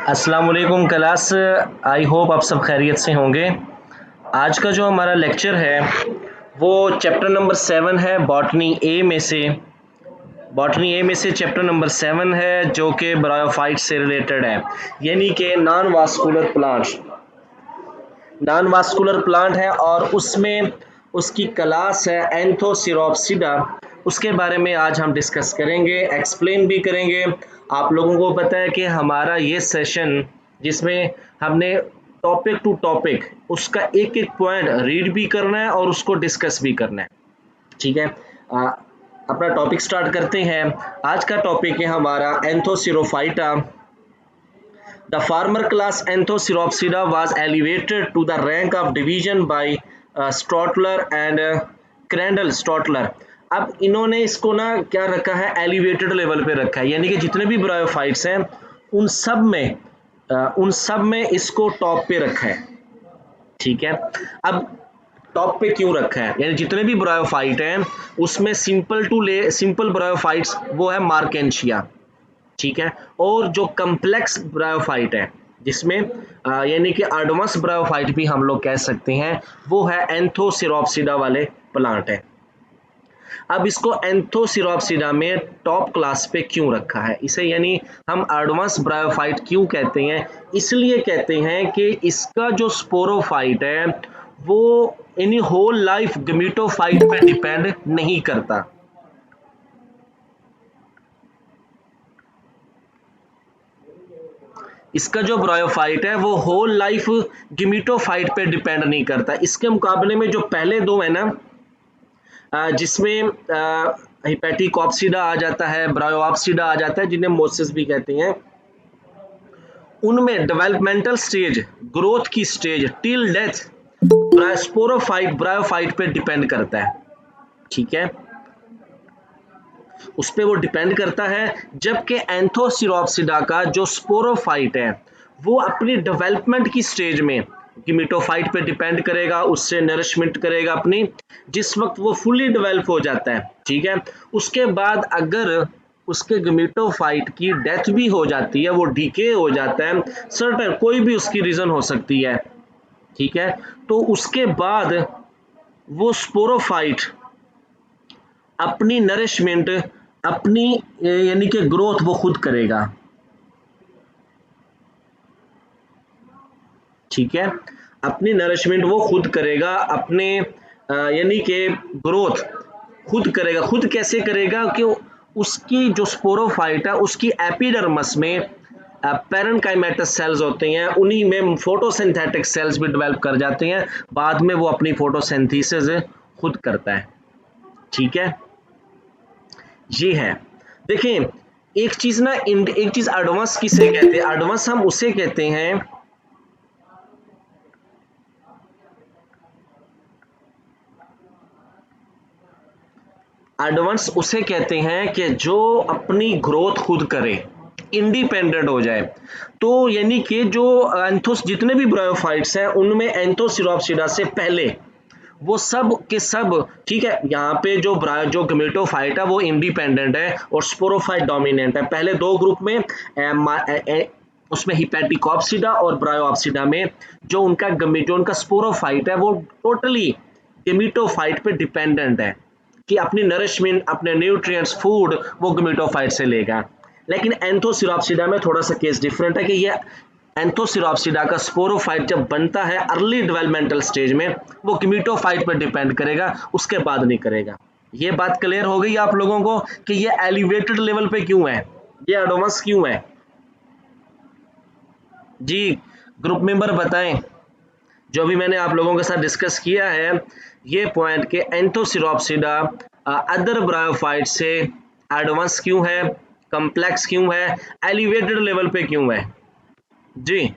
अस्सलाम वालेकुम class. I hope आप सब खैरियत से होंगे। आज का जो हमारा लेक्चर है वो चैप्टर नंबर 7 है बॉटनी ए में से चैप्टर नंबर 7 है जो कि ब्रायोफाइट से रिलेटेड है, यानी कि नॉन वास्कुलर प्लांट है और उसमें उसकी क्लास है एंथोसिरोप्सिडा। उसके बारे में आज हम डिस्कस करेंगे, एक्सप्लेन भी करेंगे। आप लोगों को पता है कि हमारा ये सेशन जिसमें हमने टॉपिक टू टॉपिक उसका एक एक पॉइंट रीड भी करना है और उसको डिस्कस भी करना है। ठीक है, अपना टॉपिक स्टार्ट करते हैं। आज का टॉपिक है हमारा एंथोसिरोफाइटा। The former class Anthoceropsida was elevated to the rank of division by Stotler and Crandall Stotler। अब इन्होंने इसको ना क्या रखा है, एलिवेटेड लेवल पे रखा है, यानी कि जितने भी ब्रायोफाइट्स हैं उन सब में इसको टॉप पे रखा है। ठीक है, अब टॉप पे क्यों रखा है, यानी जितने भी ब्रायोफाइट हैं उसमें सिंपल ब्रायोफाइट्स वो है मार्केंशिया। ठीक है, और जो कम्प्लेक्स ब्रायोफाइट है जिसमें यानी कि एडवांस ब्रायोफाइट भी हम लोग कह सकते हैं, वो है एंथोसिरोप्सिडा वाले प्लांट है। अब इसको एंथोसिरोप्सिडा में टॉप क्लास पे क्यों रखा है, इसे यानी हम एडवांस ब्रायोफाइट क्यों कहते हैं? इसलिए कहते हैं कि इसका जो स्पोरोफाइट है वो यानी होल लाइफ गमीटोफाइट पे डिपेंड नहीं करता। इसका जो ब्रायोफाइट है वो होल लाइफ गिमिटोफाइट पे डिपेंड नहीं करता। इसके मुकाबले में जो पहले दो है ना, जिसमें हिपैटिकॉप्सिडा आ जाता है, ब्रायोप्सिडा आ जाता है, जिन्हें मोसिस भी कहते हैं, उनमें डेवलपमेंटल स्टेज, ग्रोथ की stage till death sporophyte bryophyte पे डिपेंड करता है। ठीक है, उस पर वो डिपेंड करता है, जबकि एंथोसिरोप्सिडा का जो स्पोरोफाइट है वो अपनी डेवलपमेंट की स्टेज में गिमिटोफाइट पे डिपेंड करेगा, उससे नरिशमेंट करेगा अपनी, जिस वक्त वो फुली डेवलप हो जाता है। ठीक है, उसके बाद अगर उसके गिमिटोफाइट की डेथ भी हो जाती है, वो डीके हो जाता है, सर्टेन कोई भी उसकी रीजन हो सकती है। ठीक है, तो उसके बाद वो स्पोरोफाइट अपनी नरिशमेंट, अपनी यानी कि ग्रोथ वो खुद करेगा। ठीक है, अपनी नरिशमेंट वो खुद करेगा, अपने यानी कि ग्रोथ खुद करेगा। खुद कैसे करेगा कि उसकी जो स्पोरोफाइट है उसकी एपिडर्मस में पैरेन्काइमेटस सेल्स होते हैं, उन्हीं में फोटोसिंथेटिक सेल्स भी डेवलप कर जाते हैं, बाद में वो अपनी फोटोसिंथेसिस खुद करता है। ठीक है, ये है। देखें, एक चीज ना, एक चीज एडवांस किसे कहते हैं? एडवांस हम उसे कहते हैं कि जो अपनी ग्रोथ खुद करे, इंडिपेंडेंट हो जाए। तो यानी कि जो एंथोस जितने भी ब्रायोफाइट्स हैं उनमें एंथोसिरोप्सिडा से पहले वो सब के सब, ठीक है, यहाँ पे जो गमेटोफाइट है वो इंडिपेंडेंट है और स्पोरोफाइट डोमिनेंट है। पहले दो ग्रुप में उसमें हिपैटिकॉप्सिडा और ब्रायोप्सिडा में जो उनका स्पोरोफाइट है वो टोटली गमीटोफाइट पे डिपेंडेंट है कि अपनी नरिशमेंट, अपने न्यूट्रिएंट्स, फूड वो गमीटोफाइट से लेगा। लेकिन एंथोसिरोप्सिडा में थोड़ा सा केस डिफरेंट है कि ये एंथोसिरोप्सिडा का स्पोरोफाइट जब बनता है अर्ली डेवलपमेंटल स्टेज में, वो गमीटोफाइट पर डिपेंड करेगा, उसके बाद नहीं करेगा। ये बात क्लियर हो गई आप लोगों को कि ये एलिवेटेड लेवल पे क्यों है, ये एडवांस क्यों है? जी, ग्रुप मेंबर बताएं। जो भी मैंने आप लोगों के साथ डिस्कस किया है ये पॉइंट के एंथोसिरोप्सिडा अदर ब्रायोफाइट से एडवांस क्यों है, कम्प्लेक्स क्यों है, एलिवेटेड लेवल पे क्यों है? जी,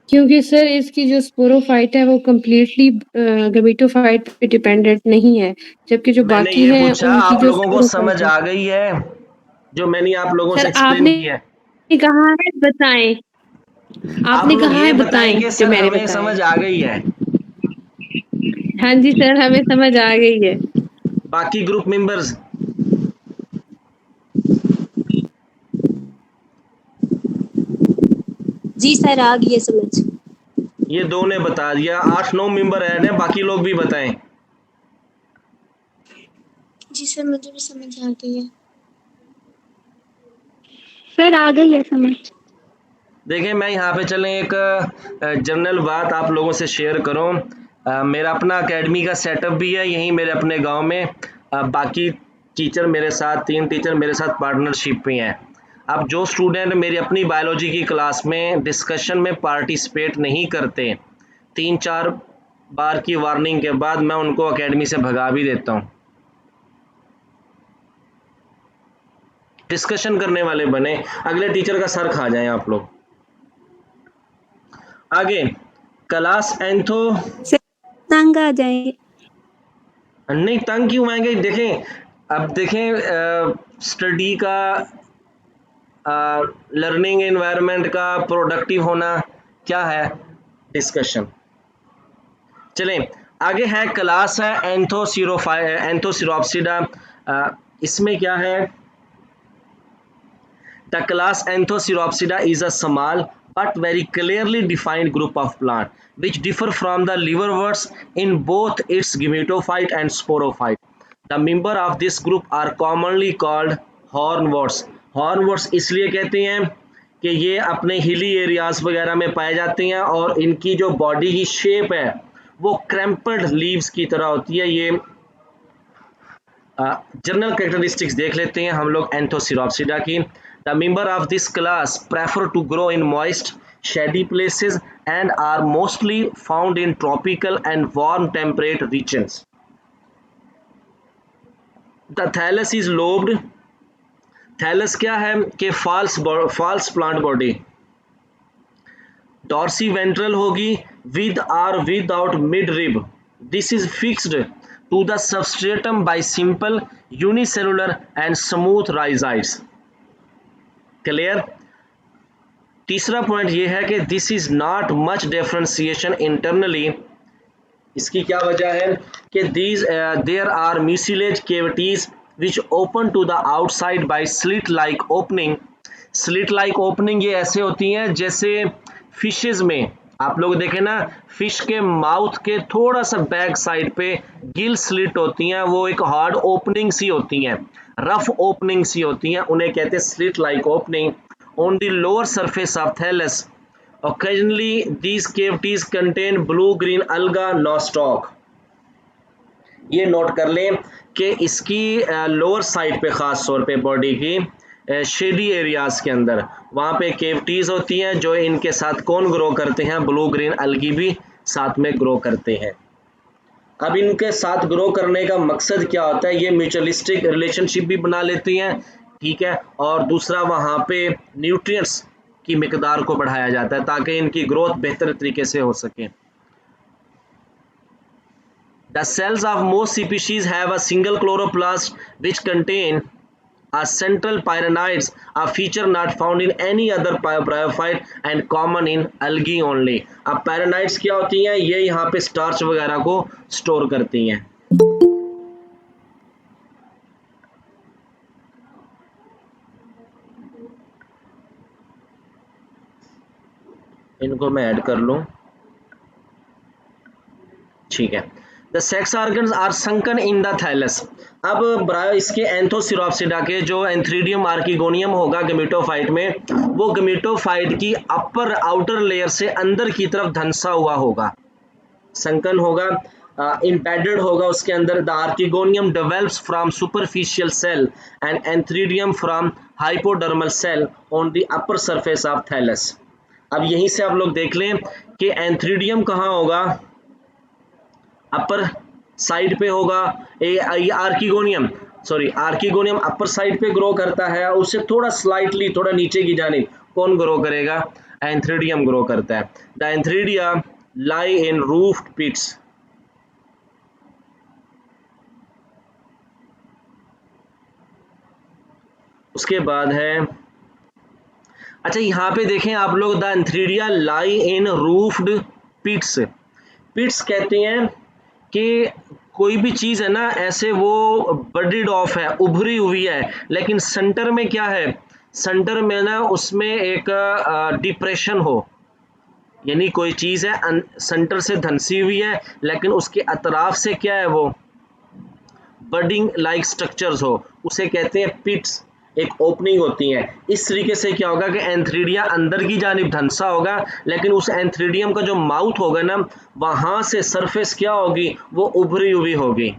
क्योंकि सर इसकी जो स्पोरोफाइट है वो कम्प्लीटली गमीटोफाइट पे डिपेंडेंट नहीं है, जबकि जो मैंने बाकी ये हैं पूछा, उनकी आप जो लोगों को स्पोरोफाइट समझ है। आ गई है जो मैंने आप लोगों से सर एक्सप्लेन आपने किया है? कहा है बताएं, आप आपने लोग कहा ये है बताएं बताएं कि जो सर मैंने हमें बताया। समझ आ गई है। हाँ जी सर, हमें समझ आ गई है। बाकी ग्रुप मेंबर्स जी सर, आ गई है समझ। ये दो ने बता दिया, 8-9 मेंबर ऐड हैं, बाकी लोग भी बताएं। जी सर, मुझे भी समझ आ गई है। सर आ गई है समझ। देखें, मैं यहाँ पे चलें एक जनरल बात आप लोगों से शेयर करूँ। मेरा अपना एकेडमी का सेटअप भी है यहीं मेरे अपने गांव में। बाकी टीचर मेरे साथ, 3 टीचर मेरे साथ पार्टनरशिप पे हैं। अब जो स्टूडेंट मेरी अपनी बायोलॉजी की क्लास में डिस्कशन में पार्टिसिपेट नहीं करते, 3-4 बार की वार्निंग के बाद मैं उनको एकेडमी से भगा भी देता हूँ। डिस्कशन करने वाले बने, अगले टीचर का सर खा जाएं आप लोग। आगे क्लास एंथो। सर तंग आ जाएंगे। नहीं, तंग क्यों आएंगे? देखें, अब देखें स्टडी का, लर्निंग एनवायरनमेंट का प्रोडक्टिव होना क्या है? डिस्कशन। चलें आगे है क्लास है एंथोसिरोप्सिडा। इसमें क्या है? The class Anthoceropsida is a small but very clearly defined group of plants which differ from the liverworts in both its gametophyte and sporophyte. The members of this group are commonly called hornworts. Hornworts इसलिए कहते हैं कि ये अपने hilly areas वगैरह में पाए जाते हैं और इनकी जो बॉडी की शेप है वो क्रैम्पल्ड लीव्स की तरह होती है। ये जनरल कैरेक्टरिस्टिक्स देख लेते हैं हम लोग एंथोसिरोप्सिडा की। The member of this class prefer to grow in moist shady places and are mostly found in tropical and warm temperate regions. The thallus is lobed. Thallus क्या है कि false plant body, dorsiventral होगी with or without midrib. This is fixed to the substratum by simple unicellular and smooth rhizoids. Clear? तीसरा point ये है कि this is not much differentiation internally. इसकी क्या वजह है कि these there are mucilage cavities which open to the outside by slit like opening. slit like opening ये ऐसे होती हैं जैसे फिशेस में आप लोग देखें ना, फिश के माउथ के थोड़ा सा बैक साइड पे गिल स्लिट होती हैं, वो एक हार्ड ओपनिंग सी होती हैं, रफ ओपनिंग सी होती हैं, उन्हें कहते हैं slit like opening on the lower surface of thallus. Occasionally these cavities contain blue green alga nostoc. ये नोट कर लें कि इसकी लोअर साइड पे ख़ास तौर पे बॉडी की शेडी एरियाज के अंदर वहाँ पे केविटीज़ होती हैं जो इनके साथ कौन ग्रो करते हैं? ब्लू ग्रीन अलगी भी साथ में ग्रो करते हैं. अब इनके साथ ग्रो करने का मकसद क्या होता है? ये म्यूचुअलिस्टिक रिलेशनशिप भी बना लेती हैं, ठीक है, और दूसरा वहाँ पे न्यूट्रिएंट्स की मिकदार को बढ़ाया जाता है ताकि इनकी ग्रोथ बेहतर तरीके से हो सके. The cells of most species have a single chloroplast which contain a central pyrenoids, a feature not found in any other bryophyte and common in algae only. अब pyrenoids क्या होती हैं? ये यहाँ पे स्टार्च वगैरह को स्टोर करती हैं. इनको मैं ऐड कर लूं, ठीक है. The sex organs are sunken in the thallus. अब इसके एंथोसिरोप्सिडा के जो एंथ्रीडियम आर्किगोनियम होगा गमीटोफाइट में, वो गमीटोफाइट की अपर आउटर लेयर से अंदर की तरफ धंसा हुआ होगा, संकन होगा, embedded होगा उसके अंदर. The archegonium develops from superficial cell and antheridium from hypodermal cell on the upper surface of thallus. अब यहीं से आप लोग देख लें कि एंथ्रीडियम कहाँ होगा? अपर साइड पे होगा. आर्किगोनियम अपर साइड पे ग्रो करता है, उससे थोड़ा स्लाइटली थोड़ा नीचे की जानिब कौन ग्रो करेगा? एंथ्रीडियम ग्रो करता है. The antheridia lie in roofed pits. उसके बाद है, अच्छा यहाँ पे देखें आप लोग, the antheridia lie in roofed pits. Pits कहते हैं कि कोई भी चीज़ है ना, ऐसे वो बडिड ऑफ है, उभरी हुई है, लेकिन सेंटर में क्या है? सेंटर में ना उसमें एक डिप्रेशन हो, यानी कोई चीज है सेंटर से धंसी हुई है लेकिन उसके अतराफ से क्या है वो बडिंग लाइक स्ट्रक्चर्स हो, उसे कहते हैं पिट्स, एक ओपनिंग होती है। इस तरीके से क्या होगा कि एंथ्रीडिया अंदर की जानिब धंसा होगा लेकिन उस एंथ्रीडियम का जो माउथ होगा ना वहां से सरफेस क्या होगी वो उभरी हुई होगी।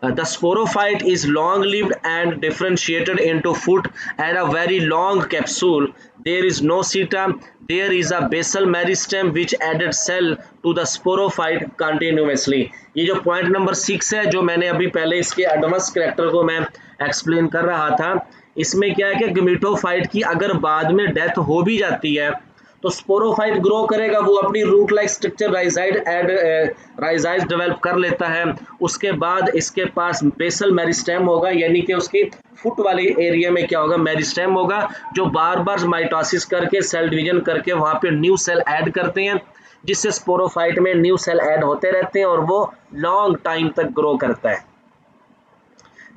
The sporophyte is long-lived and differentiated into foot and a very long capsule. There is no seta. There is a basal meristem which added cell to the sporophyte continuously. ये जो पॉइंट नंबर 6 है जो मैंने अभी पहले इसके advance character को मैं एक्सप्लेन कर रहा था, इसमें क्या है कि गमीटोफाइट की अगर बाद में डेथ हो भी जाती है तो स्पोरोफाइट ग्रो करेगा, वो अपनी रूट लाइक स्ट्रक्चर राइजाइड डेवलप कर लेता है। उसके बाद इसके पास बेसल मेरिस्टेम होगा, यानी कि उसकी फुट वाली एरिया में क्या होगा मेरिस्टेम होगा जो बार बार माइटोसिस करके सेल डिवीजन करके वहां पे न्यू सेल ऐड करते हैं, जिससे स्पोरोफाइट में न्यू सेल ऐड होते रहते हैं और वो लॉन्ग टाइम तक ग्रो करता है।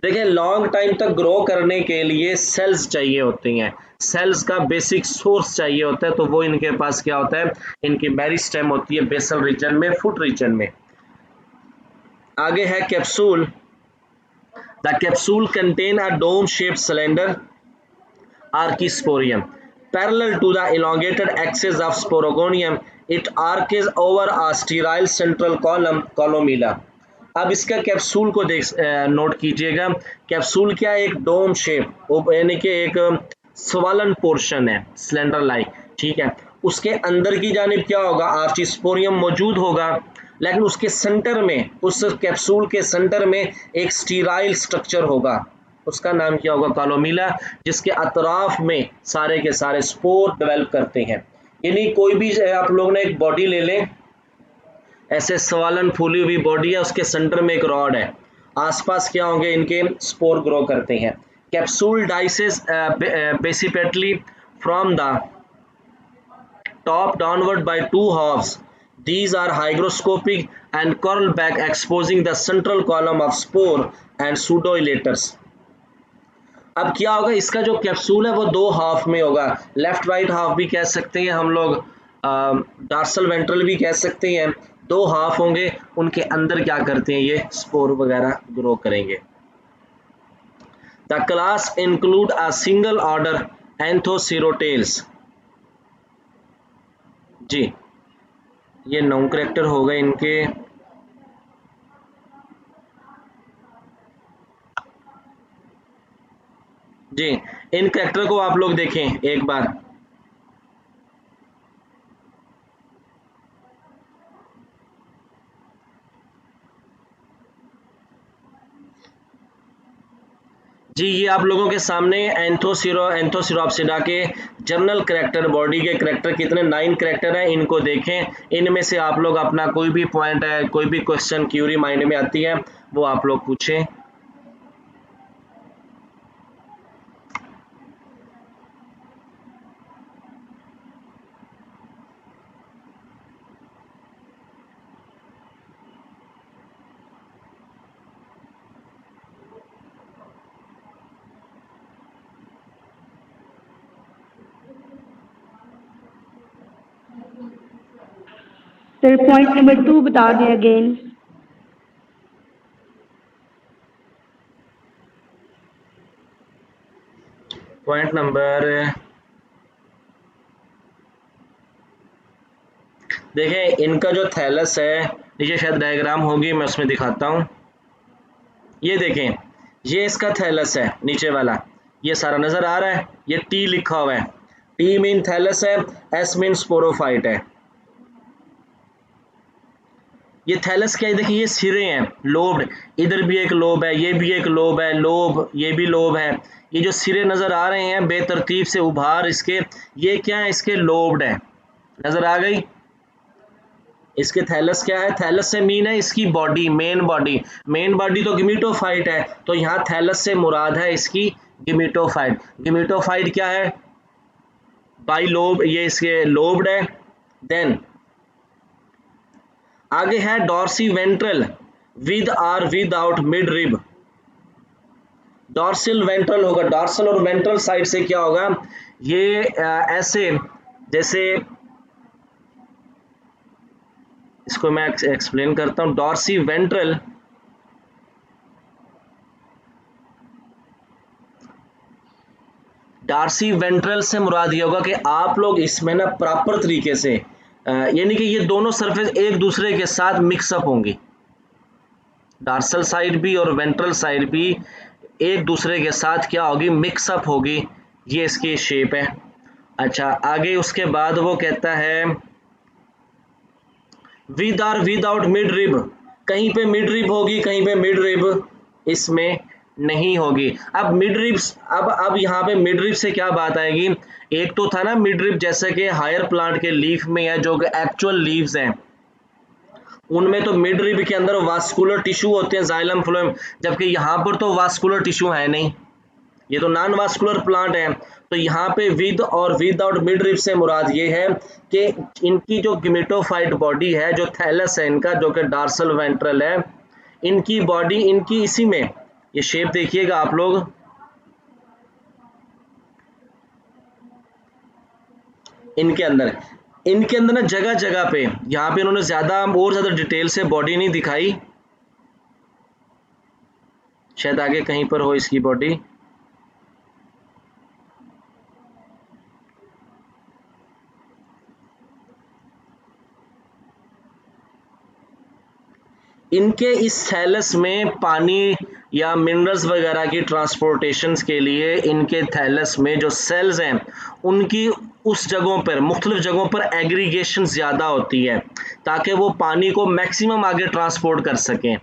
देखिए लॉन्ग टाइम तक ग्रो करने के लिए सेल्स चाहिए होती हैं, सेल्स का बेसिक सोर्स चाहिए होता है, तो वो इनके पास क्या होता है, इनकी मेरिस्टेम होती है बेसल रीजन में, फुट रीजन में। आगे है capsule. The capsule contain a dome shaped cylinder archisporium parallel to the elongated axis of sporogonium. It arches over a sterile central columella. अब इसका कैप्सूल को नोट कीजिएगा। कैप्सूल क्या है, एक डोम शेप यानी कि एक स्वलन पोर्शन है सिलेंडर लाइक, ठीक है। उसके अंदर की जानिब क्या होगा आर्चिस्पोरियम मौजूद होगा, लेकिन उसके सेंटर में, उस कैप्सूल के सेंटर में एक स्टीराइल स्ट्रक्चर होगा, उसका नाम क्या होगा कॉलोमिला, जिसके अतराफ में सारे के सारे स्पोर डेवलप करते हैं। यानी कोई भी आप लोग ने एक बॉडी ले लें, ऐसे सवालन फूली हुई बॉडी है, उसके सेंटर में एक रॉड है, आसपास क्या होंगे इनके स्पोर ग्रो करते हैं। Capsule dehisces basipetally from the top downward by two halves. These are hygroscopic and curl back, exposing the central column of spore and pseudoelaters. अब क्या होगा, इसका जो कैप्सूल है वो दो हाफ में होगा, लेफ्ट राइट हाफ भी कह सकते हैं हम लोग, डार्सल वेंट्रल भी कह सकते हैं, दो हाफ होंगे, उनके अंदर क्या करते हैं ये स्पोर वगैरह ग्रो करेंगे। The class include a single order Anthocerotales. जी ये 9 कैरेक्टर हो गए इनके। जी इन कैरेक्टर को आप लोग देखें एक बार। जी ये आप लोगों के सामने एंथोसिरोप्सिडा के जर्नल कैरेक्टर, बॉडी के कैरेक्टर कितने 9 कैरेक्टर हैं, इनको देखें। इनमें से आप लोग अपना कोई भी पॉइंट है, कोई भी क्वेश्चन क्यूरी माइंड में आती है वो आप लोग पूछें। सर पॉइंट नंबर 2 बता दें अगेन। पॉइंट नंबर देखें, इनका जो थैलस है, नीचे शायद डायग्राम होगी, मैं उसमें दिखाता हूँ। ये देखें, ये इसका थैलस है नीचे वाला, ये सारा नजर आ रहा है, ये टी लिखा हुआ है, टी मीन थैलस है, एस मीन स्पोरोफाइट है। ये थैलस क्या है, देखिए ये सिरे हैं लोब्ड, इधर भी एक लोब है, ये भी एक लोब है, लोब, ये भी लोब है, ये जो सिरे नजर आ रहे हैं बेतरतीब से उभार इसके, ये क्या है इसके लोब्ड है, नजर आ गई। इसके थैलस क्या है, थैलस से मीन है इसकी body, main body, main body तो गिमिटोफाइट है, तो यहाँ थैलस से मुराद है इसकी गिमिटोफाइट। गिमिटोफाइट क्या है, बाई लोब, ये इसके लोब्ड है। देन आगे है डॉर्सी वेंट्रल विद और without mid rib. Dorsal ventral होगा, डॉर्सल और वेंट्रल साइड से क्या होगा, ये ऐसे जैसे, इसको मैं एक्सप्लेन करता हूं। डॉर्सी वेंट्रल डार्सी वेंट्रल से मुराद ये होगा कि आप लोग इसमें ना प्रॉपर तरीके से यानी कि ये दोनों सरफेस एक दूसरे के साथ मिक्सअप होंगी, डार्सल साइड भी और वेंट्रल साइड भी एक दूसरे के साथ क्या होगी, मिक्सअप होगी। ये इसकी शेप है। अच्छा, आगे उसके बाद वो कहता है विद और विदाउट मिड रिब, कहीं पे मिड रिब होगी, कहीं पे मिड रिब इसमें नहीं होगी। अब मिड रिब्स, अब यहाँ पे मिड रिब से क्या बात आएगी, एक तो था ना मिड रिब जैसे कि हायर प्लांट के लीफ में है, जो एक्चुअल लीव्स हैं उनमें तो मिड रिब के अंदर वास्कुलर टिश्यू होते हैं, जाइलम फ्लोएम, जबकि यहाँ पर तो वास्कुलर टिश्यू है नहीं, ये तो नॉन वास्कुलर प्लांट है। तो यहाँ पे विद और विदाउट मिड रिब से मुराद ये है कि इनकी जो गेमेटोफाइट बॉडी है, जो थैलस है इनका, जो कि डार्सल वेंट्रल है, इनकी बॉडी इनकी इसी में, ये शेप देखिएगा आप लोग, इनके अंदर ना जगह जगह पे, यहाँ पे इन्होंने ज्यादा डिटेल से बॉडी नहीं दिखाई, शायद आगे कहीं पर हो इसकी बॉडी। इनके इस थैलस में पानी या मिनरल्स वगैरह की ट्रांसपोर्टेशन के लिए इनके थैलस में जो सेल्स हैं उनकी उस जगहों पर, मुख्तलिफ जगहों पर एग्रीगेशन ज़्यादा होती है ताकि वो पानी को मैक्सिमम आगे ट्रांसपोर्ट कर सकें।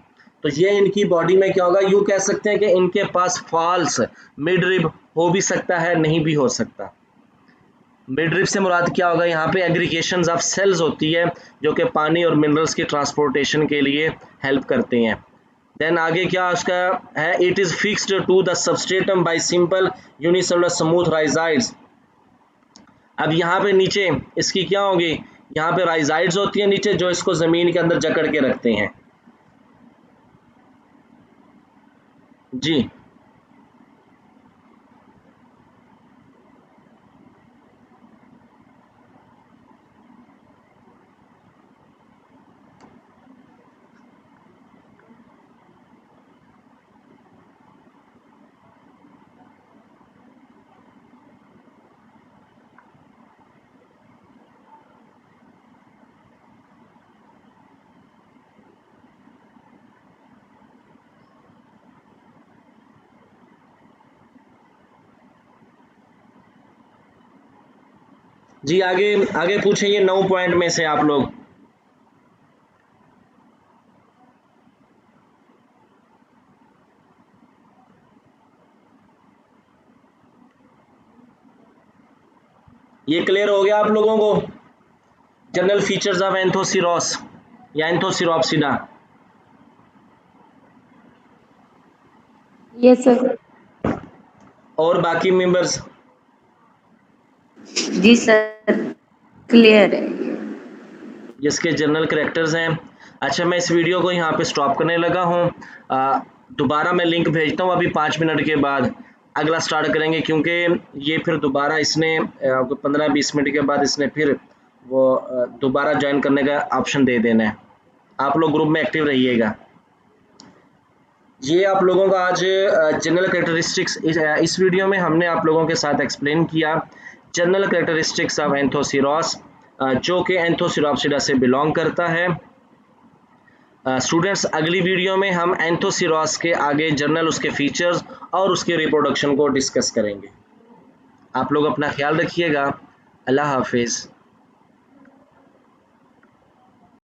तो ये इनकी बॉडी में क्या होगा, यूँ कह सकते हैं कि इनके पास फॉल्स मिड रिब हो भी सकता है, नहीं भी हो सकता। मिड रिब से मुराद क्या होगा, यहाँ पे एग्रीगेशंस ऑफ सेल्स होती है जो कि पानी और मिनरल्स की ट्रांसपोर्टेशन के लिए हेल्प करते हैं। देन आगे क्या उसका है, it is fixed to the substratum by simple unicellular smooth rhizoids. अब यहाँ पे नीचे इसकी क्या होगी, यहाँ पे राइजाइड्स होती है नीचे, जो इसको जमीन के अंदर जकड़ के रखते हैं। जी जी आगे आगे पूछेंगे 9 पॉइंट में से आप लोग। ये क्लियर हो गया आप लोगों को, जनरल फीचर्स ऑफ एंथोसिरोस या एंथोसिरोप्सिडा? Yes sir. और बाकी मेंबर्स? जी सर, क्लियर है। जिसके जनरल कैरेक्टर्स हैं। अच्छा, मैं इस वीडियो को यहाँ पे स्टॉप करने लगा हूँ, दोबारा मैं लिंक भेजता हूँ अभी 5 मिनट के बाद अगला स्टार्ट करेंगे, क्योंकि ये फिर दोबारा इसने 15-20 मिनट के बाद इसने फिर वो दोबारा ज्वाइन करने का ऑप्शन दे देना है। आप लोग ग्रुप में एक्टिव रहिएगा। ये आप लोगों का आज जनरल कैरेक्टरिस्टिक्स, इस वीडियो में हमने आप लोगों के साथ एक्सप्लेन किया जनरल कैरेक्टरिस्टिक्स ऑफ एंथोसिरोस, जो कि एंथोसिरोप्सिडा से बिलोंग करता है। स्टूडेंट्स, अगली वीडियो में हम एंथोसिरोस के आगे जनरल उसके फीचर्स और उसके रिप्रोडक्शन को डिस्कस करेंगे। आप लोग अपना ख्याल रखिएगा। अल्लाह हाफिज़।